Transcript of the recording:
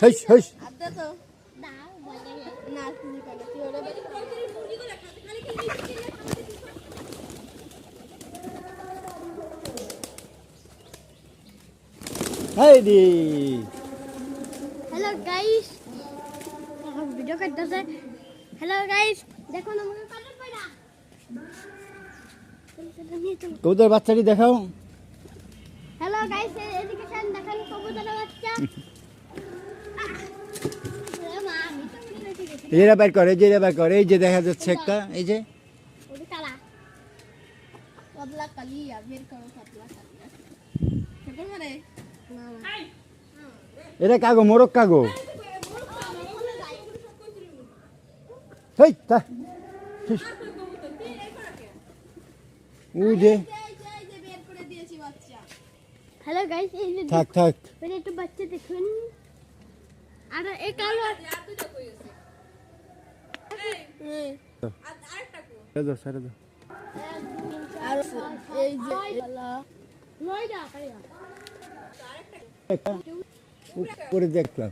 has হেস hey দি hello guys video করতেছে হ্যালো গাইস দেখো না আমাকে কাটার পায়না কবুতর বাচ্চাটি দেখাও হ্যালো গাইস এদিকে শান দেখেন কবুতরের বাচ্চা এরা বাইর করে এই যে এরা বাইর করে এই যে দেখা যাচ্ছে একটা এই যে ওটা কালা পাতলা কালিয়া বের করো পাতলা কালিয়া ছোট করে এরা কাগো মোরক কাগো হেই তা ওই যে হ্যালো গাইস এই যে থাক থাক মানে একটু বাচ্চা দেখুন আর এই কালো ছেড়ে দাও ছেড়ে দাও আর এই যে নয়টা কালিয়া উপরে দেখলাম